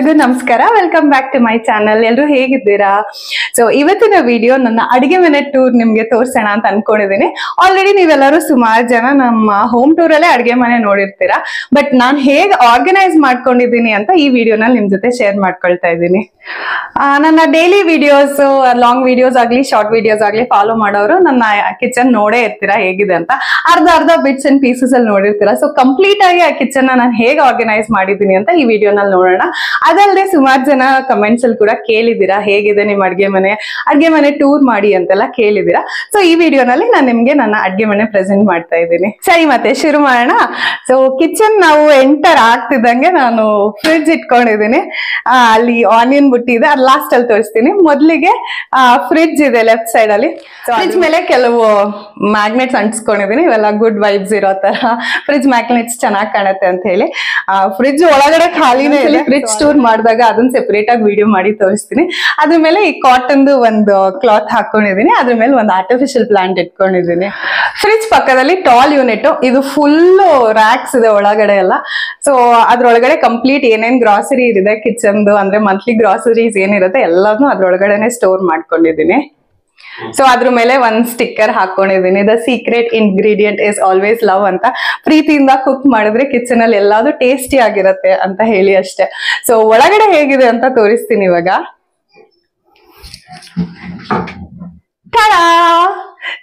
ಎಲ್ರಿಗೂ ನಮಸ್ಕಾರ. Welcome back to my channel. ಎಲ್ಲರೂ ಹೇಗಿದ್ದೀರಾ? ಸೊ ಇವತ್ತಿನ ವಿಡಿಯೋ ನನ್ನ ಅಡಿಗೆ ಮನೆ ಟೂರ್ ನಿಮ್ಗೆ ತೋರ್ಸೋಣ ಅಂತ ಅನ್ಕೊಂಡಿದ್ದೀನಿ. ಆಲ್ರೆಡಿ ನೀವೆಲ್ಲರೂ ಸುಮಾರು ಜನ ನಮ್ಮ ಹೋಮ್ ಟೂರ್ ಅಲ್ಲೇ ಅಡಿಗೆ ಮನೆ ನೋಡಿರ್ತೀರಾ. ಬಟ್ ನಾನು ಹೇಗೆ ಆರ್ಗನೈಸ್ ಮಾಡ್ಕೊಂಡಿದ್ದೀನಿ ಅಂತ ಈ ವಿಡಿಯೋನಲ್ಲಿ ನಿಮ್ ಜೊತೆ ಶೇರ್ ಮಾಡ್ಕೊಳ್ತಾ ಇದ್ದೀನಿ. ನನ್ನ ಡೈಲಿ ವಿಡಿಯೋಸ್, ಲಾಂಗ್ ವಿಡಿಯೋಸ್ ಆಗ್ಲಿ ಶಾರ್ಟ್ ವಿಡಿಯೋಸ್ ಆಗ್ಲಿ ಫಾಲೋ ಮಾಡೋರು ನನ್ನ ಕಿಚನ್ ನೋಡೇ ಇರ್ತೀರಾ ಹೇಗಿದೆ ಅಂತ. ಅರ್ಧ ಬಿಟ್ಸ್ ಅಂಡ್ ಪೀಸಸ್ ಅಲ್ಲಿ ನೋಡಿರ್ತೀರಾ. ಸೊ ಕಂಪ್ಲೀಟ್ ಆಗಿ ಆ ಕಿಚನ್ ನಾನು ಹೇಗೆ ಆರ್ಗನೈಸ್ ಮಾಡಿದ್ದೀನಿ ಅಂತ ಈ ವಿಡಿಯೋನಲ್ಲಿ ನೋಡೋಣ. ಅದಲ್ಲದೆ ಸುಮಾರು ಜನ ಕಮೆಂಟ್ಸ್ ಅಲ್ಲಿ ಕೂಡ ಕೇಳಿದ್ದೀರಾ ಹೇಗಿದೆ ನಿಮ್ ಅಡ್ಗೆ ಮನೆ ಟೂರ್ ಮಾಡಿ ಅಂತೆಲ್ಲ ಕೇಳಿದ್ದೀರಾ. ಸೊ ಈ ವಿಡಿಯೋನಲ್ಲಿ ನಾನು ನಿಮ್ಗೆ ನನ್ನ ಅಡ್ಗೆ ಮನೆ ಪ್ರೆಸೆಂಟ್ ಮಾಡ್ತಾ ಇದ್ದೀನಿ. ಸರಿ, ಮತ್ತೆ ಶುರು ಮಾಡೋಣ. ಸೊ ಕಿಚನ್ ನಾವು ಎಂಟರ್ ಆಗ್ತಿದ್ದಂಗೆ ನಾನು ಫ್ರಿಡ್ಜ್ ಇಟ್ಕೊಂಡಿದ್ದೀನಿ. ಅಲ್ಲಿ ಆನಿಯನ್ ಬುಟ್ಟಿ ಇದೆ, ಅದು ಲಾಸ್ಟ್ ಅಲ್ಲಿ ತೋರಿಸ್ತೀನಿ. ಮೊದಲಿಗೆ ಫ್ರಿಡ್ಜ್ ಇದೆ ಲೆಫ್ಟ್ ಸೈಡ್ ಅಲ್ಲಿ. ಫ್ರಿಡ್ಜ್ ಮೇಲೆ ಕೆಲವು ಮ್ಯಾಗ್ನೆಟ್ಸ್ ಅಂಟಿಸ್ಕೊಂಡಿದ್ದೀನಿ. ಇವೆಲ್ಲ ಗುಡ್ ವೈಬ್ಸ್ ಇರೋ ತರ ಫ್ರಿಡ್ಜ್ ಮ್ಯಾಗ್ನೆಟ್ಸ್ ಚೆನ್ನಾಗಿ ಕಾಣುತ್ತೆ ಅಂತ ಹೇಳಿ. ಫ್ರಿಡ್ಜ್ ಒಳಗಡೆ ಖಾಲಿನೇ ಇದೆ. ಫ್ರಿಡ್ಜ್ ಸ್ಟೋರ್ ಮಾಡಿದಾಗ ಅದನ್ನ ಸೆಪರೇಟ್ ಆಗಿ ವಿಡಿಯೋ ಮಾಡಿ ತೋರಿಸ್ತೀನಿ. ಅದ್ರ ಮೇಲೆ ಈ ಕಾಟನ್ ಒಂದು ಕ್ಲಾತ್ ಹಾಕೊಂಡಿದ್ದೀನಿ. ಅದ್ರ ಮೇಲೆ ಒಂದು ಆರ್ಟಿಫಿಷಿಯಲ್ ಪ್ಲಾಂಟ್ ಇಟ್ಕೊಂಡಿದ್ದೀನಿ. ಫ್ರಿಡ್ಜ್ ಪಕ್ಕದಲ್ಲಿ ಟಾಲ್ ಯೂನಿಟ್, ಇದು ಫುಲ್ ರ್ಯಾಕ್ಸ್ ಇದೆ ಒಳಗಡೆ ಎಲ್ಲ. ಸೊ ಅದ್ರೊಳಗಡೆ ಕಂಪ್ಲೀಟ್ ಏನೇನ್ ಗ್ರಾಸರಿ ಇದೆ ಕಿಚನ್ದು, ಅಂದ್ರೆ ಮಂತ್ಲಿ ಗ್ರಾಸರೀಸ್ ಏನಿರುತ್ತೆ ಎಲ್ಲಾನು ಅದ್ರೊಳಗಡೆನೆ ಸ್ಟೋರ್ ಮಾಡ್ಕೊಂಡಿದ್ದೀನಿ. ಸೊ ಅದ್ರ ಮೇಲೆ ಒಂದ್ ಸ್ಟಿಕ್ಕರ್ ಹಾಕೊಂಡಿದ್ದೀನಿ, the secret ingredient is always love ಅಂತ. ಪ್ರೀತಿಯಿಂದ ಕುಕ್ ಮಾಡಿದ್ರೆ ಕಿಚನ್ ಅಲ್ಲಿ ಎಲ್ಲಾದ್ರೂ ಟೇಸ್ಟಿ ಆಗಿರತ್ತೆ ಅಂತ ಹೇಳಿ ಅಷ್ಟೇ. ಸೊ ಒಳಗಡೆ ಹೇಗಿದೆ ಅಂತ ತೋರಿಸ್ತೀನಿ ಇವಾಗ.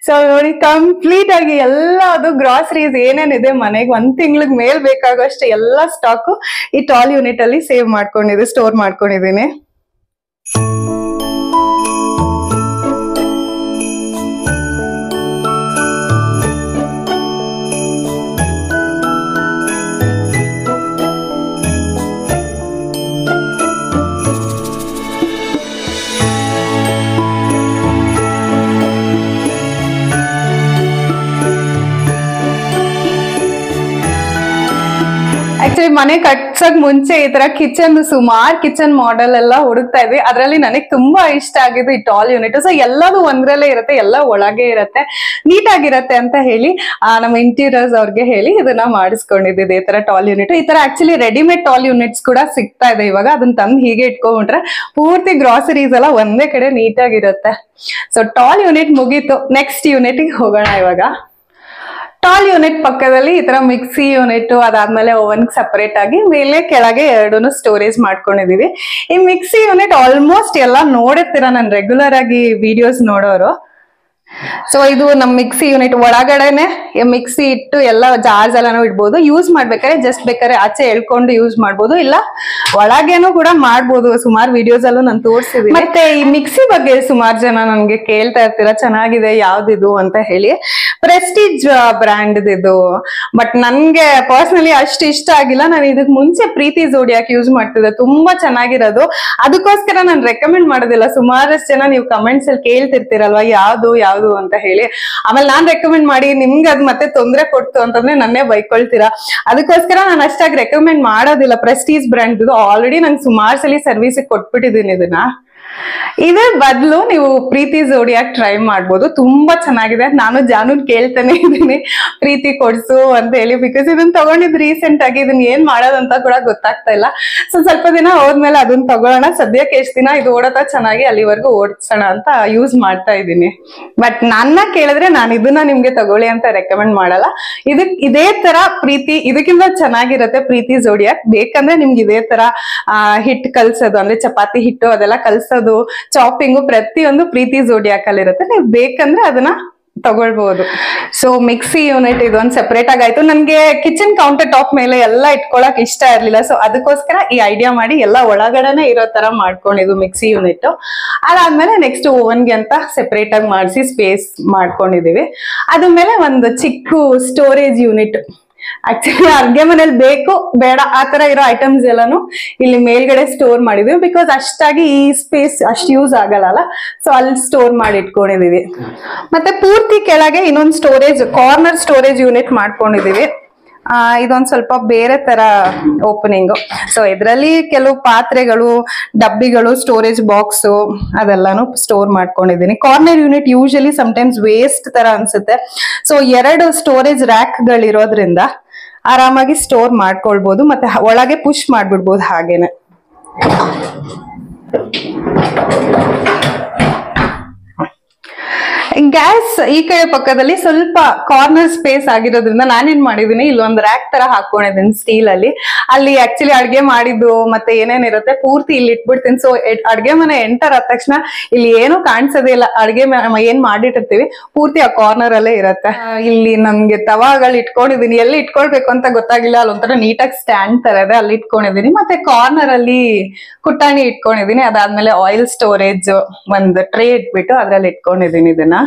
ಸೊ ನೋಡಿ, ಕಂಪ್ಲೀಟ್ ಆಗಿ ಎಲ್ಲದು ಗ್ರಾಸರೀಸ್ ಏನೇನಿದೆ ಮನೆಗೆ ಒಂದ್ ತಿಂಗ್ಳಿಗೆ ಮೇಲ್ ಬೇಕಾಗೋಷ್ಟು ಎಲ್ಲ ಸ್ಟಾಕ್ ಈ ಟಾಲ್ ಯೂನಿಟ್ ಅಲ್ಲಿ ಸೇವ್ ಮಾಡ್ಕೊಂಡಿದ್ದೀನಿ, ಸ್ಟೋರ್ ಮಾಡ್ಕೊಂಡಿದ್ದೀನಿ. ಆಕ್ಚುಲಿ ಮನೆ ಕಟ್ಸಕ್ ಮುಂಚೆ ಈ ತರ ಸುಮಾರು ಕಿಚನ್ ಮಾಡೆಲ್ ಎಲ್ಲ ಹುಡುಕ್ತಾ ಇದ್ವಿ. ಅದ್ರಲ್ಲಿ ನನಗೆ ತುಂಬಾ ಇಷ್ಟ ಆಗಿದ್ದು ಈ ಟಾಲ್ ಯೂನಿಟ್. ಸೊ ಎಲ್ಲದು ಒಂದ್ರಲ್ಲೇ ಇರುತ್ತೆ, ಎಲ್ಲ ಒಳಗೆ ಇರುತ್ತೆ, ನೀಟಾಗಿರತ್ತೆ ಅಂತ ಹೇಳಿ ನಮ್ಮ ಇಂಟೀರಿಯರ್ಸ್ ಅವ್ರಿಗೆ ಹೇಳಿ ಇದನ್ನ ಮಾಡಿಸ್ಕೊಂಡಿದ್ದೆ ಈ ತರ ಟಾಲ್ ಯೂನಿಟ್. ಈ ತರ ಆಕ್ಚುಲಿ ರೆಡಿಮೇಡ್ ಟಾಲ್ ಯೂನಿಟ್ಸ್ ಕೂಡ ಸಿಗ್ತಾ ಇದೆ ಇವಾಗ. ಅದನ್ನ ತಂದು ಹೀಗೆ ಇಟ್ಕೊಂಡ್ಬಿಟ್ರೆ ಪೂರ್ತಿ ಗ್ರಾಸರೀಸ್ ಎಲ್ಲ ಒಂದೇ ಕಡೆ ನೀಟಾಗಿರುತ್ತೆ. ಸೊ ಟಾಲ್ ಯೂನಿಟ್ ಮುಗೀತು, ನೆಕ್ಸ್ಟ್ ಯೂನಿಟ್ಗೆ ಹೋಗೋಣ ಇವಾಗ. ಟಾಲ್ ಯೂನಿಟ್ ಪಕ್ಕದಲ್ಲಿ ಈ ತರ ಮಿಕ್ಸಿ ಯೂನಿಟ್, ಅದಾದ್ಮೇಲೆ ಓವನ್ ಸಪರೇಟ್ ಆಗಿ ಮೇಲೆ ಕೆಳಗೆ ಎರಡೂನು ಸ್ಟೋರೇಜ್ ಮಾಡ್ಕೊಂಡಿದೀವಿ. ಈ ಮಿಕ್ಸಿ ಯೂನಿಟ್ ಆಲ್ಮೋಸ್ಟ್ ಎಲ್ಲ ನೋಡಿರ್ತೀರಾ ನಾನು ರೆಗ್ಯುಲರ್ ಆಗಿ ವಿಡಿಯೋಸ್ ನೋಡೋರು. ಸೊ ಇದು ನಮ್ ಮಿಕ್ಸಿ ಯೂನಿಟ್ ಒಳಗಡೆನೆ ಮಿಕ್ಸಿ ಇಟ್ಟು ಎಲ್ಲ ಜಾರ್ಸ್ ಎಲ್ಲಾನು ಇಡ್ಬೋದು. ಯೂಸ್ ಮಾಡ್ಬೇಕಾದ್ರೆ ಜಸ್ಟ್ ಬೇಕಾದ್ರೆ ಆಚೆ ಎಳ್ಕೊಂಡು ಯೂಸ್ ಮಾಡ್ಬೋದು, ಇಲ್ಲ ಒಳಗೇನು ಕೂಡ ಮಾಡ್ಬೋದು. ಸುಮಾರು ವಿಡಿಯೋಸ್ ಅಲ್ಲೂ ನಾನು ತೋರಿಸಿದೀನಿ. ಮತ್ತೆ ಈ ಮಿಕ್ಸಿ ಬಗ್ಗೆ ಸುಮಾರು ಜನ ನನ್ಗೆ ಕೇಳ್ತಾ ಇರ್ತೀರಾ ಚೆನ್ನಾಗಿದೆ ಯಾವ್ದಿದು ಅಂತ ಹೇಳಿ. ಪ್ರೆಸ್ಟೀಜ್ ಬ್ರ್ಯಾಂಡ್ ಇದು, ಬಟ್ ನನ್ಗೆ ಪರ್ಸನಲಿ ಅಷ್ಟು ಇಷ್ಟ ಆಗಿಲ್ಲ. ನಾನು ಇದಕ್ ಮುಂಚೆ ಪ್ರೀತಿ ಝೋಡಿಯಾಕ್ ಯೂಸ್ ಮಾಡ್ತಿದ್ದೆ, ತುಂಬಾ ಚೆನ್ನಾಗಿರೋದು. ಅದಕ್ಕೋಸ್ಕರ ನಾನು ರೆಕಮೆಂಡ್ ಮಾಡೋದಿಲ್ಲ. ಸುಮಾರಷ್ಟು ಜನ ನೀವು ಕಮೆಂಟ್ಸ್ ಅಲ್ಲಿ ಕೇಳ್ತಿರ್ತೀರಲ್ವಾ ಯಾವ್ದು ಅಂತ ಹೇಳಿ. ಆಮೇಲೆ ನಾನ್ ರೆಕಮೆಂಡ್ ಮಾಡಿ ನಿಮ್ಗೆ ಅದ್ ಮತ್ತೆ ತೊಂದರೆ ಕೊಡ್ತು ಅಂತಂದ್ರೆ ನನ್ನೇ ಬೈಕೊಳ್ತೀರಾ. ಅದಕ್ಕೋಸ್ಕರ ನಾನು ಅಷ್ಟಾಗಿ ರೆಕಮೆಂಡ್ ಮಾಡೋದಿಲ್ಲ ಪ್ರೆಸ್ಟೀಜ್ ಬ್ರ್ಯಾಂಡ್. ಇದು ಆಲ್ರೆಡಿ ನಂಗೆ ಸುಮಾರು ಸಲ ಸರ್ವಿಸ್ ಕೊಟ್ಬಿಟ್ಟಿದ್ದೀನಿ ಇದನ್ನ. ಇದೇ ಬದಲು ನೀವು ಪ್ರೀತಿ ಝೋಡಿಯಾಕ್ ಟ್ರೈ ಮಾಡ್ಬೋದು, ತುಂಬಾ ಚೆನ್ನಾಗಿದೆ. ನಾನು ಜಾನೂನ್ ಕೇಳ್ತಾನೆ ಇದ್ದೀನಿ ಪ್ರೀತಿ ಕೊಡ್ಸು ಅಂತ ಹೇಳಿ, ಬಿಕಾಸ್ ಇದನ್ನ ತಗೊಂಡಿದ್ ರೀಸೆಂಟ್ ಆಗಿ. ಇದನ್ನ ಏನ್ ಮಾಡೋದಂತ ಕೂಡ ಗೊತ್ತಾಗ್ತಾ ಇಲ್ಲ. ಸೊ ಸ್ವಲ್ಪ ದಿನ ಹೋದ್ಮೇಲೆ ಅದನ್ನ ತಗೊಳ್ಳೋಣ. ಸದ್ಯಕ್ಕೆ ಎಷ್ಟು ದಿನ ಇದು ಓಡತಾ ಚೆನ್ನಾಗಿ ಅಲ್ಲಿವರೆಗೂ ಓಡಿಸೋಣ ಅಂತ ಯೂಸ್ ಮಾಡ್ತಾ ಇದ್ದೀನಿ. ಬಟ್ ನನ್ನ ಕೇಳಿದ್ರೆ ನಾನು ಇದನ್ನ ನಿಮ್ಗೆ ತಗೊಳ್ಳಿ ಅಂತ ರೆಕಮೆಂಡ್ ಮಾಡಲ್ಲ. ಇದೇ ತರ ಪ್ರೀತಿ ಇದಕ್ಕಿಂತ ಚೆನ್ನಾಗಿರುತ್ತೆ ಪ್ರೀತಿ ಝೋಡಿಯಾಕ್. ಬೇಕಂದ್ರೆ ನಿಮ್ಗೆ ಇದೇ ತರ ಹಿಟ್ ಕಲ್ಸೋದು, ಅಂದ್ರೆ ಚಪಾತಿ ಹಿಟ್ಟು ಅದೆಲ್ಲ ಕಲ್ಸೋದು, ಚಾಪಿಂಗು ಪ್ರತಿಯೊಂದು ಪ್ರೀತಿ ಝೋಡಿಯಾಕ್ ಅಲ್ಲಿ ಇರುತ್ತೆ. ನೀವು ಬೇಕಂದ್ರೆ ಅದನ್ನ ತಗೊಳ್ಬಹುದು. ಸೊ ಮಿಕ್ಸಿ ಯೂನಿಟ್ ಇದೊಂದು ಸೆಪರೇಟ್ ಆಗಾಯ್ತು. ನನ್ಗೆ ಕಿಚನ್ ಕೌಂಟರ್ ಟಾಪ್ ಮೇಲೆ ಎಲ್ಲ ಇಟ್ಕೊಳಕ್ ಇಷ್ಟ ಇರ್ಲಿಲ್ಲ. ಸೊ ಅದಕ್ಕೋಸ್ಕರ ಈ ಐಡಿಯಾ ಮಾಡಿ ಎಲ್ಲ ಒಳಗಡೆನೆ ಇರೋ ತರ ಮಾಡ್ಕೊಂಡಿದ್ದು ಮಿಕ್ಸಿ ಯೂನಿಟ್. ಅದಾದ್ಮೇಲೆ ನೆಕ್ಸ್ಟ್ ಓವನ್ಗೆ ಅಂತ ಸೆಪರೇಟ್ ಆಗಿ ಮಾಡಿಸಿ ಸ್ಪೇಸ್ ಮಾಡ್ಕೊಂಡಿದೀವಿ. ಅದಾದ್ಮೇಲೆ ಒಂದು ಚಿಕ್ಕ ಸ್ಟೋರೇಜ್ ಯೂನಿಟ್. ಆಕ್ಚುಲಿ ಅಡ್ಗೆ ಮನೇಲಿ ಬೇಕು ಬೇಡ ಆತರ ಇರೋ ಐಟಮ್ಸ್ ಎಲ್ಲಾನು ಇಲ್ಲಿ ಮೇಲ್ಗಡೆ ಸ್ಟೋರ್ ಮಾಡಿದ್ವಿ. ಬಿಕಾಸ್ ಅಷ್ಟಾಗಿ ಈ ಸ್ಪೇಸ್ ಅಷ್ಟು ಯೂಸ್ ಆಗಲ್ಲ, ಸೊ ಅಲ್ಲಿ ಸ್ಟೋರ್ ಮಾಡಿ ಇಟ್ಕೊಂಡಿದೀವಿ. ಮತ್ತೆ ಪೂರ್ತಿ ಕೆಳಗೆ ಇನ್ನೊಂದು ಸ್ಟೋರೇಜ್ ಕಾರ್ನರ್ ಸ್ಟೋರೇಜ್ ಯೂನಿಟ್ ಮಾಡ್ಕೊಂಡಿದೀವಿ. ಇದೊಂದ್ ಸ್ವಲ್ಪ ಬೇರೆ ತರ ಓಪನಿಂಗ್. ಸೊ ಇದರಲ್ಲಿ ಕೆಲವು ಪಾತ್ರೆಗಳು, ಡಬ್ಬಿಗಳು, ಸ್ಟೋರೇಜ್ ಬಾಕ್ಸ್ ಅದೆಲ್ಲಾನು ಸ್ಟೋರ್ ಮಾಡ್ಕೊಂಡಿದ್ದೀನಿ. Corner unit usually sometimes waste ತರ ಅನ್ಸುತ್ತೆ. ಸೊ 2 ಸ್ಟೋರೇಜ್ ರ್ಯಾಕ್ ಗಳಿರೋದ್ರಿಂದ ಆರಾಮಾಗಿ ಸ್ಟೋರ್ ಮಾಡ್ಕೊಳ್ಬಹುದು. ಮತ್ತೆ ಒಳಗೆ ಪುಷ್ ಮಾಡ್ಬಿಡ್ಬೋದು ಹಾಗೇನೆ. ಗ್ಯಾಸ್ ಈ ಕಡೆ ಪಕ್ಕದಲ್ಲಿ ಸ್ವಲ್ಪ ಕಾರ್ನರ್ ಸ್ಪೇಸ್ ಆಗಿರೋದ್ರಿಂದ ನಾನೇನ್ ಮಾಡಿದೀನಿ, ಇಲ್ಲೊಂದ್ ರ್ಯಾಕ್ ತರ ಹಾಕೊಂಡಿದ್ದೀನಿ ಸ್ಟೀಲ್ ಅಲ್ಲಿ. ಅಲ್ಲಿ ಆಕ್ಚುಲಿ ಅಡ್ಗೆ ಮಾಡಿದ್ದು ಮತ್ತೆ ಏನೇನಿರುತ್ತೆ ಪೂರ್ತಿ ಇಲ್ಲಿ ಇಟ್ಬಿಡ್ತೀನಿ. ಸೊ ಅಡ್ಗೆ ಮನೆ ಎಂಟರ್ ಆದ ತಕ್ಷಣ ಇಲ್ಲಿ ಏನು ಕಾಣಿಸೋದೇ ಇಲ್ಲ. ಅಡ್ಗೆ ಏನ್ ಮಾಡಿಟ್ಟಿರ್ತೀವಿ ಪೂರ್ತಿ ಆ ಕಾರ್ನರ್ ಅಲ್ಲೇ ಇರತ್ತೆ. ಇಲ್ಲಿ ನಮ್ಗೆ ತವಾಗಳು ಇಟ್ಕೊಂಡಿದೀನಿ, ಎಲ್ಲಿ ಇಟ್ಕೊಳ್ಬೇಕು ಅಂತ ಗೊತ್ತಾಗಿಲ್ಲ. ಅಲ್ಲೊಂಥರ ನೀಟಾಗಿ ಸ್ಟ್ಯಾಂಡ್ ತರ ಇದೆ, ಅಲ್ಲಿ ಇಟ್ಕೊಂಡಿದೀನಿ. ಮತ್ತೆ ಕಾರ್ನರ್ ಅಲ್ಲಿ ಕುಟ್ಟಾಣಿ ಇಟ್ಕೊಂಡಿದೀನಿ. ಅದಾದ್ಮೇಲೆ ಆಯಿಲ್ ಸ್ಟೋರೇಜ್ ಒಂದ್ ಟ್ರೇ ಇಟ್ಬಿಟ್ಟು ಅದ್ರಲ್ಲಿ ಇಟ್ಕೊಂಡಿದೀನಿ ಇದನ್ನ.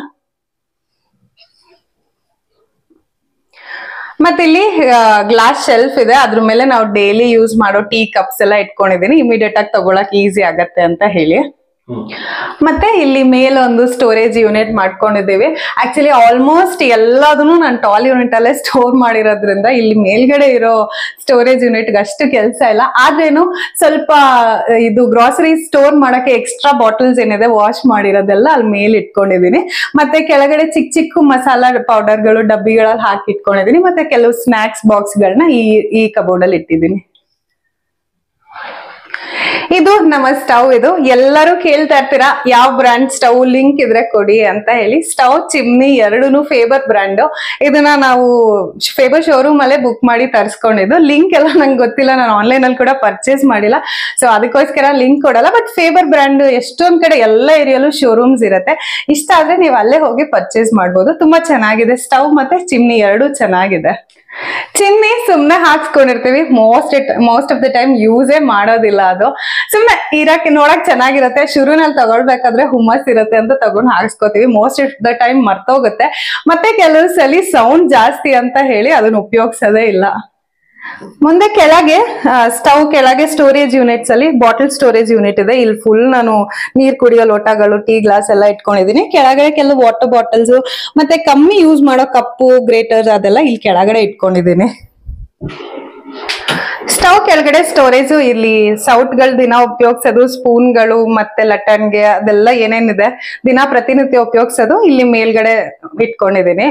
ಮತ್ತೆ ಇಲ್ಲಿ ಗ್ಲಾಸ್ ಶೆಲ್ಫ್ ಇದೆ, ಅದ್ರ ಮೇಲೆ ನಾವು ಡೈಲಿ ಯೂಸ್ ಮಾಡೋ ಟೀ ಕಪ್ಸ್ ಎಲ್ಲ ಇಟ್ಕೊಂಡಿದೀನಿ, ಇಮಿಡಿಯೇಟ್ ಆಗಿ ತಗೊಳಕ್ ಈಸಿ ಆಗತ್ತೆ ಅಂತ ಹೇಳಿ. ಮತ್ತೆ ಇಲ್ಲಿ ಮೇಲೆ ಒಂದು ಸ್ಟೋರೇಜ್ ಯೂನಿಟ್ ಮಾಡ್ಕೊಂಡಿದ್ದೀವಿ. ಆಕ್ಚುಲಿ ಆಲ್ಮೋಸ್ಟ್ ಎಲ್ಲದನ್ನು ನಾನು ಟಾಲ್ ಯೂನಿಟ್ ಅಲ್ಲೇ ಸ್ಟೋರ್ ಮಾಡಿರೋದ್ರಿಂದ ಇಲ್ಲಿ ಮೇಲ್ಗಡೆ ಇರೋ ಸ್ಟೋರೇಜ್ ಯೂನಿಟ್ ಅಷ್ಟು ಕೆಲಸ ಇಲ್ಲ. ಆದ್ರೇನು ಸ್ವಲ್ಪ ಇದು ಗ್ರಾಸರಿ ಸ್ಟೋರ್ ಮಾಡಕ್ಕೆ ಎಕ್ಸ್ಟ್ರಾ ಬಾಟಲ್ಸ್ ಏನಿದೆ ವಾಶ್ ಮಾಡಿರೋದೆಲ್ಲ ಅಲ್ಲಿ ಮೇಲೆ ಇಟ್ಕೊಂಡಿದೀನಿ. ಮತ್ತೆ ಕೆಳಗಡೆ ಚಿಕ್ಕ ಚಿಕ್ಕ ಮಸಾಲಾ ಪೌಡರ್ಗಳು ಡಬ್ಬಿಗಳಲ್ಲಿ ಹಾಕಿ ಇಟ್ಕೊಂಡಿದೀನಿ. ಮತ್ತೆ ಕೆಲವು ಸ್ನಾಕ್ಸ್ ಬಾಕ್ಸ್ ಗಳನ್ನ ಈ ಕಬೋರ್ಡ್ ಅಲ್ಲಿ ಇಟ್ಟಿದ್ದೀನಿ. ಇದು ನಮ್ಮ ಸ್ಟವ್. ಇದು ಎಲ್ಲರೂ ಕೇಳ್ತಾ ಇರ್ತೀರಾ ಯಾವ ಬ್ರ್ಯಾಂಡ್ ಸ್ಟವ್ ಲಿಂಕ್ ಇದ್ರೆ ಕೊಡಿ ಅಂತ ಹೇಳಿ. ಸ್ಟವ್ ಚಿಮ್ನಿ ಎರಡೂನು ಫೇಬರ್ ಬ್ರ್ಯಾಂಡ್. ಇದನ್ನ ನಾವು ಫೇಬರ್ ಶೋರೂಮ್ ಅಲ್ಲೇ ಬುಕ್ ಮಾಡಿ ತರಿಸ್ಕೊಂಡಿದ್ದು. ಲಿಂಕ್ ಎಲ್ಲ ನಂಗೆ ಗೊತ್ತಿಲ್ಲ, ನಾನು ಆನ್ಲೈನ್ ಅಲ್ಲಿ ಕೂಡ ಪರ್ಚೇಸ್ ಮಾಡಿಲ್ಲ, ಸೊ ಅದಕ್ಕೋಸ್ಕರ ಲಿಂಕ್ ಕೊಡಲ್ಲ. ಬಟ್ ಫೇಬರ್ ಬ್ರ್ಯಾಂಡ್ ಎಷ್ಟೊಂದ್ ಕಡೆ ಎಲ್ಲ ಏರಿಯಲ್ಲೂ ಶೋರೂಮ್ಸ್ ಇರುತ್ತೆ. ಇಷ್ಟ ಆದ್ರೆ ನೀವು ಅಲ್ಲೇ ಹೋಗಿ ಪರ್ಚೇಸ್ ಮಾಡ್ಬೋದು. ತುಂಬಾ ಚೆನ್ನಾಗಿದೆ ಸ್ಟವ್ ಮತ್ತೆ ಚಿಮ್ನಿ ಎರಡೂ ಚೆನ್ನಾಗಿದೆ. ಚಿಮ್ನಿ ಸುಮ್ನೆ ಹಾಕ್ಸ್ಕೊಂಡಿರ್ತೀವಿ, ಮೋಸ್ಟ್ ಆಫ್ ದ ಟೈಮ್ ಯೂಸೇ ಮಾಡೋದಿಲ್ಲ. ಅದು ಸುಮ್ನೆ ಇರಕ್ಕೆ ನೋಡಕ್ ಚೆನ್ನಾಗಿರುತ್ತೆ. ಶುರುನಲ್ಲಿ ತಗೊಳ್ಬೇಕಾದ್ರೆ ಹುಮ್ಮಸ್ ಇರುತ್ತೆ ಅಂತ ತಗೊಂಡ್ ಹಾಕ್ಸ್ಕೊತೀವಿ. ಮೋಸ್ಟ್ ಆಫ್ ದ ಟೈಮ್ ಮರ್ತೋಗುತ್ತೆ. ಮತ್ತೆ ಕೆಲವು ಸಲ ಸೌಂಡ್ ಜಾಸ್ತಿ ಅಂತ ಹೇಳಿ ಅದನ್ನ ಉಪಯೋಗಿಸೋದೇ ಇಲ್ಲ. ಮುಂದೆ ಕೆಳಗೆ ಸ್ಟವ್ ಕೆಳಗೆ ಸ್ಟೋರೇಜ್ ಯೂನಿಟ್ಸ್ ಅಲ್ಲಿ ಬಾಟಲ್ ಸ್ಟೋರೇಜ್ ಯೂನಿಟ್ ಇದೆ. ಇಲ್ಲಿ ಫುಲ್ ನಾನು ನೀರ್ ಕುಡಿಯೋ ಲೋಟಗಳು, ಟೀ ಗ್ಲಾಸ್ ಎಲ್ಲ ಇಟ್ಕೊಂಡಿದೀನಿ. ಕೆಳಗಡೆ ಕೆಲವು ವಾಟರ್ ಬಾಟಲ್ಸ್ ಮತ್ತೆ ಕಮ್ಮಿ ಯೂಸ್ ಮಾಡೋ ಕಪ್ಪು, ಗ್ರೇಟರ್ ಅದೆಲ್ಲ ಇಲ್ಲಿ ಕೆಳಗಡೆ ಇಟ್ಕೊಂಡಿದೀನಿ. ಸ್ಟವ್ ಕೆಳಗಡೆ ಸ್ಟೋರೇಜ್ ಇಲ್ಲಿ ಸೌಟ್ಗಳು ದಿನ ಉಪಯೋಗಿಸೋದು, ಸ್ಪೂನ್ಗಳು ಮತ್ತೆ ಲಟನ್ಗೆ ಅದೆಲ್ಲ ಏನೇನಿದೆ ದಿನ ಪ್ರತಿನಿತ್ಯ ಉಪಯೋಗಿಸೋದು ಇಲ್ಲಿ ಮೇಲ್ಗಡೆ ಇಟ್ಕೊಂಡಿದೀನಿ.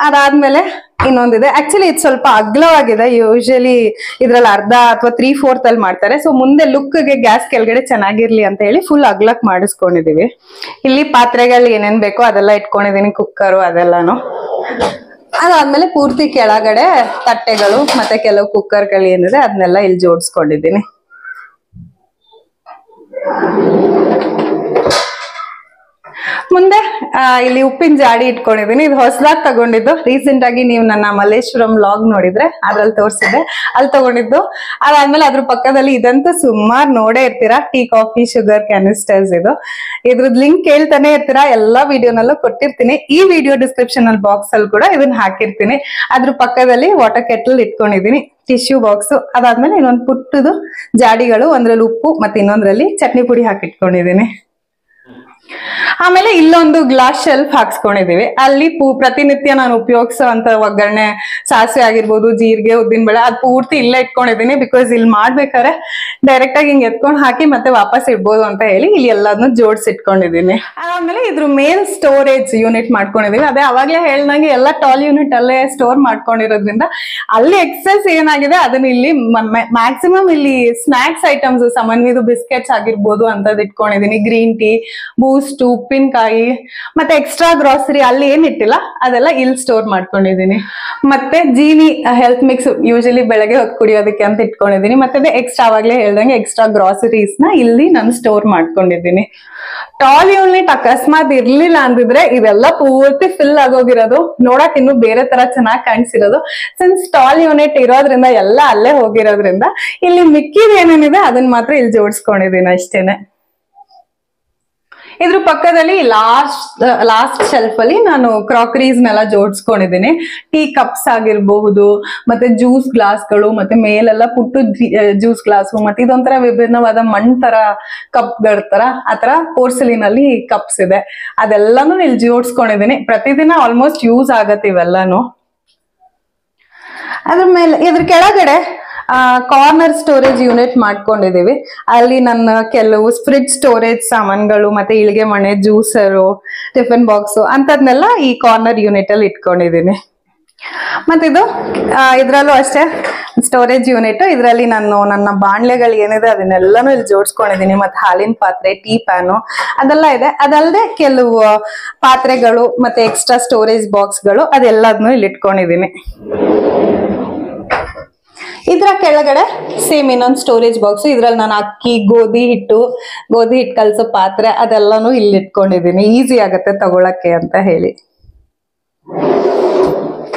ಅದಾದ್ಮೇಲೆ ಇನ್ನೊಂದಿದೆ. ಆಕ್ಚುಲಿ ಇದು ಸ್ವಲ್ಪ ಅಗ್ಲವಾಗಿದೆ. ಯೂಶಲಿ ಇದ್ರಲ್ಲಿ ಅರ್ಧ ಅಥವಾ 3/4 ಅಲ್ಲಿ ಮಾಡ್ತಾರೆ. ಸೊ ಮುಂದೆ ಲುಕ್ಗೆ ಗ್ಯಾಸ್ ಕೆಳಗಡೆ ಚೆನ್ನಾಗಿರ್ಲಿ ಅಂತ ಹೇಳಿ ಫುಲ್ ಅಗ್ಲಕ್ ಮಾಡಿಸ್ಕೊಂಡಿದೀವಿ. ಇಲ್ಲಿ ಪಾತ್ರೆಗಳು ಏನೇನ್ ಬೇಕೋ ಅದೆಲ್ಲ ಇಟ್ಕೊಂಡಿದೀನಿ, ಕುಕ್ಕರು ಅದೆಲ್ಲಾನು. ಅದಾದ್ಮೇಲೆ ಪೂರ್ತಿ ಕೆಳಗಡೆ ತಟ್ಟೆಗಳು ಮತ್ತೆ ಕೆಲವು ಕುಕ್ಕರ್ಗಳು ಏನಿದೆ ಅದನ್ನೆಲ್ಲ ಇಲ್ಲಿ ಜೋಡಿಸ್ಕೊಂಡಿದ್ದೀನಿ. ಮುಂದೆ ಇಲ್ಲಿ ಉಪ್ಪಿನ ಜಾಡಿ ಇಟ್ಕೊಂಡಿದೀನಿ. ಇದು ಹೊಸದಾಗಿ ತಗೊಂಡಿದ್ದು. ರೀಸೆಂಟ್ ಆಗಿ ನೀವು ನನ್ನ ಮಲ್ಲೇಶ್ವರಂ ವ್ಲಾಗ್ ನೋಡಿದ್ರೆ ಅದ್ರಲ್ಲಿ ತೋರಿಸಿದ್ದೆ, ಅಲ್ಲಿ ತಗೊಂಡಿದ್ದು. ಅದಾದ್ಮೇಲೆ ಅದ್ರ ಪಕ್ಕದಲ್ಲಿ ಇದಂತೂ ಸುಮಾರು ನೋಡೇ ಇರ್ತೀರಾ, ಟೀ ಕಾಫಿ ಶುಗರ್ ಕ್ಯಾನಿಸ್ಟರ್ಸ್. ಇದ್ರದ್ ಲಿಂಕ್ ಕೇಳ್ತಾನೆ ಇರ್ತೀರಾ, ಎಲ್ಲಾ ವಿಡಿಯೋನಲ್ಲೂ ಕೊಟ್ಟಿರ್ತೀನಿ. ಈ ವಿಡಿಯೋ ಡಿಸ್ಕ್ರಿಪ್ಷನ್ ಬಾಕ್ಸ್ ಅಲ್ಲಿ ಕೂಡ ಇದನ್ನ ಹಾಕಿರ್ತೀನಿ. ಅದ್ರ ಪಕ್ಕದಲ್ಲಿ ವಾಟರ್ ಕೆಟಲ್ ಇಟ್ಕೊಂಡಿದೀನಿ, ಟಿಶ್ಯೂ ಬಾಕ್ಸ್. ಅದಾದ್ಮೇಲೆ ಇನ್ನೊಂದು ಪುಟ್ಟದು ಜಾಡಿಗಳು, ಒಂದ್ರಲ್ಲಿ ಉಪ್ಪು ಮತ್ತೆ ಇನ್ನೊಂದ್ರಲ್ಲಿ ಚಟ್ನಿ ಪುಡಿ ಹಾಕಿಟ್ಕೊಂಡಿದೀನಿ. ಆಮೇಲೆ ಇಲ್ಲೊಂದು ಗ್ಲಾಸ್ ಶೆಲ್ಫ್ ಹಾಕ್ಸ್ಕೊಂಡಿದೀವಿ. ಅಲ್ಲಿ ಪ್ರತಿನಿತ್ಯ ನಾನು ಉಪಯೋಗಿಸೋ ಅಂತ ಒಗ್ಗರಣೆ, ಸಾಸಿವೆ ಆಗಿರ್ಬೋದು, ಜೀರಿಗೆ, ಉದ್ದಿನ ಬೇಳೆ ಅದ್ ಪೂರ್ತಿ ಇಲ್ಲೇ ಇಟ್ಕೊಂಡಿದೀನಿ. ಬಿಕಾಸ್ ಇಲ್ಲಿ ಮಾಡ್ಬೇಕಾದ್ರೆ ಡೈರೆಕ್ಟ್ ಆಗಿ ಹಿಂಗ್ ಎತ್ಕೊಂಡ್ ಹಾಕಿ ಮತ್ತೆ ವಾಪಸ್ ಇಡ್ಬೋದು ಅಂತ ಹೇಳಿ ಇಲ್ಲಿ ಎಲ್ಲಾದ್ನೂ ಜೋಡಿಸಿಟ್ಕೊಂಡಿದೀನಿ. ಅದಾದ್ಮೇಲೆ ಇದ್ರ ಮೇಲ್ ಸ್ಟೋರೇಜ್ ಯೂನಿಟ್ ಮಾಡ್ಕೊಂಡಿದೀವಿ. ಅದೇ ಅವಾಗ್ಲೇ ಹೇಳ್ದಂಗೆ ಎಲ್ಲ ಟಾಲ್ ಯೂನಿಟ್ ಅಲ್ಲೇ ಸ್ಟೋರ್ ಮಾಡ್ಕೊಂಡಿರೋದ್ರಿಂದ ಅಲ್ಲಿ ಎಕ್ಸೆಸ್ ಏನಾಗಿದೆ ಅದನ್ನ ಇಲ್ಲಿ ಮ್ಯಾಕ್ಸಿಮಮ್ ಇಲ್ಲಿ ಸ್ನಾಕ್ಸ್ ಐಟಮ್ಸ್, ಸಮನ್ವಿದು ಬಿಸ್ಕೆಟ್ಸ್ ಆಗಿರ್ಬೋದು ಅಂತದ್ ಇಟ್ಕೊಂಡಿದೀನಿ. ಗ್ರೀನ್ ಟೀ, ಬೂಸ್ಟ್, ಉಪ್ಪಿನಕಾಯಿ ಮತ್ತೆ ಎಕ್ಸ್ಟ್ರಾ ಗ್ರಾಸರಿ ಅಲ್ಲಿ ಏನ್ ಇಟ್ಟಿಲ್ಲ ಅದೆಲ್ಲ ಇಲ್ಲಿ ಸ್ಟೋರ್ ಮಾಡ್ಕೊಂಡಿದೀನಿ. ಮತ್ತೆ ಜೀನಿ ಹೆಲ್ತ್ ಮಿಕ್ಸ್ ಯೂಶಲಿ ಬೆಳಗ್ಗೆ ಹೊತ್ತು ಕುಡಿಯೋದಕ್ಕೆ ಅಂತ ಇಟ್ಕೊಂಡಿದೀನಿ. ಮತ್ತೆ ಎಕ್ಸ್ಟ್ರಾ ಆವಾಗ್ಲೇ ಹೇಳ್ದಂಗೆ ಎಕ್ಸ್ಟ್ರಾ ಗ್ರಾಸರೀಸ್ ನ ಇಲ್ಲಿ ನಾನು ಸ್ಟೋರ್ ಮಾಡ್ಕೊಂಡಿದೀನಿ. ಟಾಲ್ ಯೂನಿಟ್ ಅಕಸ್ಮಾತ್ ಇರ್ಲಿಲ್ಲ ಅಂದಿದ್ರೆ ಇದೆಲ್ಲ ಪೂರ್ತಿ ಫಿಲ್ ಆಗೋಗಿರೋದು, ನೋಡಕ್ ಇನ್ನು ಬೇರೆ ತರ ಚೆನ್ನಾಗಿ ಕಾಣಿಸಿರೋದು. ಸಿನ್ಸ್ ಟಾಲ್ ಯೂನಿಟ್ ಇರೋದ್ರಿಂದ ಎಲ್ಲ ಅಲ್ಲೇ ಹೋಗಿರೋದ್ರಿಂದ ಇಲ್ಲಿ ಮಿಕ್ಕಿದ ಏನೇನಿದೆ ಅದನ್ನ ಮಾತ್ರ ಇಲ್ಲಿ ಜೋಡಿಸ್ಕೊಂಡಿದೀನಿ ಅಷ್ಟೇನೆ. ಇದ್ರ ಪಕ್ಕದಲ್ಲಿ ಲಾಸ್ಟ್ ಶೆಲ್ಫ್ ಅಲ್ಲಿ ನಾನು ಕ್ರಾಕರೀಸ್ನೆಲ್ಲ ಜೋಡಿಸ್ಕೊಂಡಿದ್ದೀನಿ. ಟೀ ಕಪ್ಸ್ ಆಗಿರಬಹುದು, ಮತ್ತೆ ಜ್ಯೂಸ್ ಗ್ಲಾಸ್ಗಳು, ಮತ್ತೆ ಮೇಲೆಲ್ಲ ಪುಟ್ಟು ಜ್ಯೂಸ್ ಗ್ಲಾಸು, ಮತ್ತೆ ಇದೊಂಥರ ವಿಭಿನ್ನವಾದ ಮಣ್ ತರ ಕಪ್ಗಳ ತರ ಆತರ ಪೋರ್ಸಲಿನ್ ಅಲ್ಲಿ ಕಪ್ಸ್ ಇದೆ. ಅದೆಲ್ಲಾನು ಇಲ್ಲಿ ಜೋಡಿಸ್ಕೊಂಡಿದ್ದೀನಿ. ಪ್ರತಿದಿನ ಆಲ್ಮೋಸ್ಟ್ ಯೂಸ್ ಆಗತ್ತೆ ಇವೆಲ್ಲಾನು. ಅದ್ರ ಮೇಲೆ ಇದ್ರ ಕೆಳಗಡೆ ಕಾರ್ನರ್ ಸ್ಟೋರೇಜ್ ಯೂನಿಟ್ ಮಾಡ್ಕೊಂಡಿದೀವಿ. ಅಲ್ಲಿ ನನ್ನ ಕೆಲವು ಫ್ರಿಡ್ಜ್ ಸ್ಟೋರೇಜ್ ಸಾಮಾನುಗಳು, ಮತ್ತೆ ಇಳಿಗೆ ಮಣೆ, ಜ್ಯೂಸರು, ಟಿಫಿನ್ ಬಾಕ್ಸು ಅಂತದ್ನೆಲ್ಲ ಈ ಕಾರ್ನರ್ ಯೂನಿಟ್ ಅಲ್ಲಿ ಇಟ್ಕೊಂಡಿದೀನಿ. ಮತ್ತಿದು ಇದ್ರಲ್ಲೂ ಅಷ್ಟೇ ಸ್ಟೋರೇಜ್ ಯೂನಿಟ್. ಇದರಲ್ಲಿ ನಾನು ನನ್ನ ಬಾಣ್ಲೆಗಳು ಏನಿದೆ ಅದನ್ನೆಲ್ಲಾನು ಇಲ್ಲಿ ಜೋಡಿಸ್ಕೊಂಡಿದೀನಿ. ಮತ್ತೆ ಹಾಲಿನ ಪಾತ್ರೆ, ಟೀ ಪ್ಯಾನು ಅದೆಲ್ಲ ಇದೆ. ಅದಲ್ಲದೆ ಕೆಲವು ಪಾತ್ರೆಗಳು ಮತ್ತೆ ಎಕ್ಸ್ಟ್ರಾ ಸ್ಟೋರೇಜ್ ಬಾಕ್ಸ್ಗಳು ಅದೆಲ್ಲದನ್ನು ಇಲ್ಲಿ ಇಟ್ಕೊಂಡಿದೀನಿ. ಇದ್ರ ಕೆಳಗಡೆ ಸೇಮ್ ಇನ್ನೊಂದು ಸ್ಟೋರೇಜ್ ಬಾಕ್ಸ್. ಇದ್ರಲ್ಲಿ ನಾನು ಅಕ್ಕಿ, ಗೋಧಿ ಹಿಟ್ಟು ಕಲಸೋ ಪಾತ್ರೆ ಅದೆಲ್ಲಾನು ಇಲ್ಲಿ ಇಟ್ಕೊಂಡಿದೀನಿ. ಈಸಿ ಆಗತ್ತೆ ತಗೊಳಕ್ಕೆ ಅಂತ ಹೇಳಿ.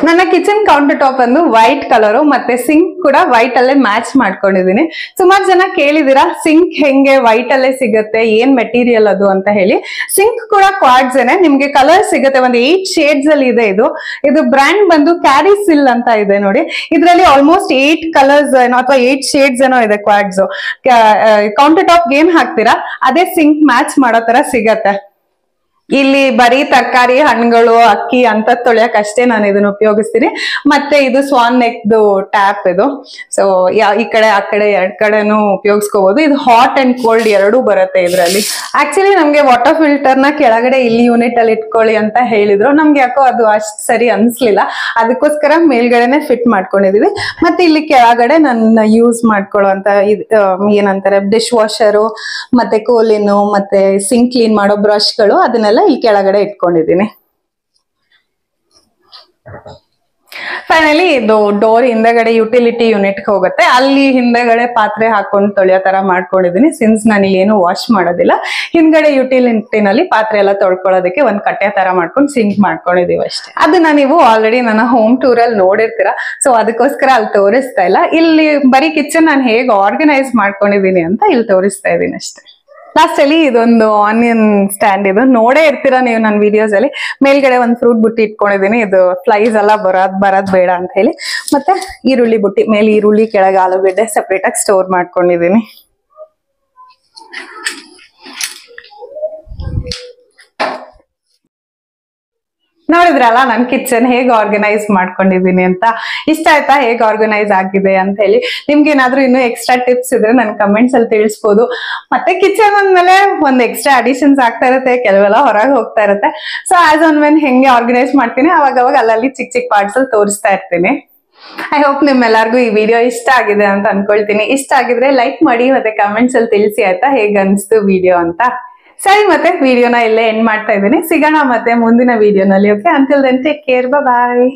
ನನ್ನ ಕಿಚನ್ ಕೌಂಟರ್ ಟಾಪ್ ಒಂದು ವೈಟ್ ಕಲರ್ ಮತ್ತೆ ಸಿಂಕ್ ಕೂಡ ವೈಟ್ ಅಲ್ಲೇ ಮ್ಯಾಚ್ ಮಾಡ್ಕೊಂಡಿದೀನಿ. ಸುಮಾರು ಜನ ಕೇಳಿದಿರಾ ಸಿಂಕ್ ಹೆಂಗೆ ವೈಟ್ ಅಲ್ಲೇ ಸಿಗತ್ತೆ, ಏನ್ ಮೆಟೀರಿಯಲ್ ಅದು ಅಂತ ಹೇಳಿ. ಸಿಂಕ್ ಕೂಡ ಕ್ವಾರ್ಟ್ಸ್ ಏನೆ, ನಿಮ್ಗೆ ಕಲರ್ ಸಿಗುತ್ತೆ. ಒಂದು 8 ಶೇಡ್ಸ್ ಅಲ್ಲಿ ಇದೆ. ಇದು ಬ್ರ್ಯಾಂಡ್ ಬಂದು ಕ್ಯಾರಿಸಿಲ್ ಅಂತ ಇದೆ ನೋಡಿ. ಇದರಲ್ಲಿ ಆಲ್ಮೋಸ್ಟ್ 8 ಕಲರ್ಸ್ ಏನೋ ಅಥವಾ 8 ಶೇಡ್ಸ್ ಏನೋ ಇದೆ ಕ್ವಾರ್ಟ್ಸ್. ಕೌಂಟರ್ ಟಾಪ್ ಏನ್ ಹಾಕ್ತೀರಾ ಅದೇ ಸಿಂಕ್ ಮ್ಯಾಚ್ ಮಾಡೋ ತರ ಸಿಗತ್ತೆ. ಇಲ್ಲಿ ಬರೀ ತರಕಾರಿ, ಹಣ್ಣುಗಳು, ಅಕ್ಕಿ ಅಂತ ತೊಳೆಯಕ್ ಅಷ್ಟೇ ನಾನು ಇದನ್ನ ಉಪಯೋಗಿಸ್ತೀನಿ. ಮತ್ತೆ ಇದು ಸ್ವಾನ್ ನೆಕ್ದು ಟ್ಯಾಪ್ ಇದು. ಸೊ ಈ ಕಡೆ ಆ ಕಡೆ 2 ಕಡೆನೂ ಉಪಯೋಗಿಸ್ಕೋಬಹುದು. ಇದು ಹಾಟ್ ಅಂಡ್ ಕೋಲ್ಡ್ ಎರಡೂ ಬರುತ್ತೆ ಇದರಲ್ಲಿ. ಆಕ್ಚುಲಿ ನಮ್ಗೆ ವಾಟರ್ ಫಿಲ್ಟರ್ ನ ಕೆಳಗಡೆ ಇಲ್ಲಿ ಯೂನಿಟ್ ಅಲ್ಲಿ ಇಟ್ಕೊಳ್ಳಿ ಅಂತ ಹೇಳಿದ್ರು. ನಮ್ಗೆ ಯಾಕೋ ಅದು ಅಷ್ಟ್ ಸರಿ ಅನ್ಸ್ಲಿಲ್ಲ. ಅದಕ್ಕೋಸ್ಕರ ಮೇಲ್ಗಡೆನೆ ಫಿಟ್ ಮಾಡ್ಕೊಂಡಿದೀವಿ. ಮತ್ತೆ ಇಲ್ಲಿ ಕೆಳಗಡೆ ನನ್ನ ಯೂಸ್ ಮಾಡ್ಕೊಳ್ಳುವಂತ ಏನಂತಾರೆ ಡಿಶ್ ವಾಷರು, ಮತ್ತೆ ಕೋಲಿನು, ಮತ್ತೆ ಸಿಂಕ್ ಕ್ಲೀನ್ ಮಾಡೋ ಬ್ರಷ್ಗಳು ಅದನ್ನೆಲ್ಲ ಇಲ್ಲಿ ಕೆಳಗಡೆ ಇಟ್ಕೊಂಡಿದ್ದೀನಿ. ಫೈನಲಿ ಇದು ಡೋರ್ ಹಿಂದೆಗಡೆ ಯುಟಿಲಿಟಿ ಯೂನಿಟ್ ಹೋಗುತ್ತೆ. ಅಲ್ಲಿ ಹಿಂದೆಗಡೆ ಪಾತ್ರೆ ಹಾಕೊಂಡು ತೊಳೆಯೋ ತರ ಮಾಡ್ಕೊಂಡಿದೀನಿ. ಸಿನ್ಸ್ ನಾನು ಏನು ವಾಶ್ ಮಾಡೋದಿಲ್ಲ, ಹಿಂದ್ಗಡೆ ಯುಟಿಲಿಟಿನಲ್ಲಿ ಪಾತ್ರೆ ಎಲ್ಲ ತೊಳ್ಕೊಳ್ಳೋದಕ್ಕೆ ಒಂದ್ ಕಟ್ಟೆ ತರ ಮಾಡ್ಕೊಂಡು ಸಿಂಕ್ ಮಾಡ್ಕೊಂಡಿದೀವಿ ಅಷ್ಟೇ. ಅದನ್ನ ನೀವು ಆಲ್ರೆಡಿ ನನ್ನ ಹೋಮ್ ಟೂರ್ ಅಲ್ಲಿ ನೋಡಿರ್ತೀರಾ. ಸೊ ಅದಕ್ಕೋಸ್ಕರ ಅಲ್ಲಿ ತೋರಿಸ್ತಾ ಇಲ್ಲ. ಇಲ್ಲಿ ಬರೀ ಕಿಚನ್ ನಾನು ಹೇಗೆ ಆರ್ಗನೈಸ್ ಮಾಡ್ಕೊಂಡಿದೀನಿ ಅಂತ ಇಲ್ಲಿ ತೋರಿಸ್ತಾ ಇದೀನಿ ಅಷ್ಟೇ. ಲಾಸ್ಟ್ ಅಲ್ಲಿ ಇದೊಂದು ಆನಿಯನ್ ಸ್ಟ್ಯಾಂಡ್. ಇದು ನೋಡೇ ಇರ್ತೀರಾ ನೀವು ನನ್ನ ವಿಡಿಯೋಸ್ ಅಲ್ಲಿ. ಮೇಲ್ಗಡೆ ಒಂದು ಫ್ರೂಟ್ ಬುಟ್ಟಿ ಇಟ್ಕೊಂಡಿದೀನಿ. ಇದು ಫ್ಲೈಸ್ ಎಲ್ಲ ಬರೋದ್ ಬೇಡ ಅಂತ ಹೇಳಿ. ಮತ್ತೆ ಈರುಳ್ಳಿ ಬುಟ್ಟಿ, ಮೇಲೆ ಈರುಳ್ಳಿ, ಕೆಳಗೆ ಆಲೂಗಡ್ಡೆ ಸೆಪರೇಟ್ ಆಗಿ ಸ್ಟೋರ್ ಮಾಡ್ಕೊಂಡಿದೀನಿ. ನೋಡಿದ್ರಲ್ಲ ನನ್ ಕಿಚನ್ ಹೇಗೆ ಆರ್ಗನೈಸ್ ಮಾಡ್ಕೊಂಡಿದೀನಿ ಅಂತ. ಇಷ್ಟ ಆಯ್ತಾ ಹೇಗೆ ಆರ್ಗನೈಸ್ ಆಗಿದೆ ಅಂತ ಹೇಳಿ? ನಿಮ್ಗೆ ಏನಾದ್ರೂ ಇನ್ನೂ ಎಕ್ಸ್ಟ್ರಾ ಟಿಪ್ಸ್ ಇದ್ರೆ ನನ್ ಕಮೆಂಟ್ಸ್ ಅಲ್ಲಿ ತಿಳಿಸ್ಬೋದು. ಮತ್ತೆ ಕಿಚನ್ ಅಂದ್ಮೇಲೆ ಒಂದ್ ಎಕ್ಸ್ಟ್ರಾ ಅಡಿಷನ್ಸ್ ಆಗ್ತಾ ಇರುತ್ತೆ, ಕೆಲವೆಲ್ಲ ಹೊರಗೆ ಹೋಗ್ತಾ ಇರುತ್ತೆ. ಸೊ ಆಸ್ ಆನ್ ವೆನ್ ಹೆಂಗೆ ಆರ್ಗನೈಸ್ ಮಾಡ್ತೀನಿ ಅವಾಗ ಅಲ್ಲಲ್ಲಿ ಚಿಕ್ಕ ಪಾರ್ಟ್ಸ್ ಅಲ್ಲಿ ತೋರಿಸ್ತಾ ಇರ್ತೀನಿ. ಐ ಹೋಪ್ ನಿಮ್ಮೆಲ್ಲರಿಗೂ ಈ ವಿಡಿಯೋ ಇಷ್ಟ ಆಗಿದೆ ಅಂತ ಅನ್ಕೊಳ್ತೀನಿ. ಇಷ್ಟ ಆಗಿದ್ರೆ ಲೈಕ್ ಮಾಡಿ ಮತ್ತೆ ಕಮೆಂಟ್ಸ್ ಅಲ್ಲಿ ತಿಳಿಸಿ ಆಯ್ತಾ ಹೇಗೆ ಅನ್ಸ್ತು ವಿಡಿಯೋ ಅಂತ. ಸರಿ, ಮತ್ತೆ ವಿಡಿಯೋನ ಇಲ್ಲೇ ಎಂಡ್ ಮಾಡ್ತಾ ಇದ್ದೀನಿ. ಸಿಗೋಣ ಮತ್ತೆ ಮುಂದಿನ ವಿಡಿಯೋನಲ್ಲಿ. Okay, until then take care, ಬಾಯ್.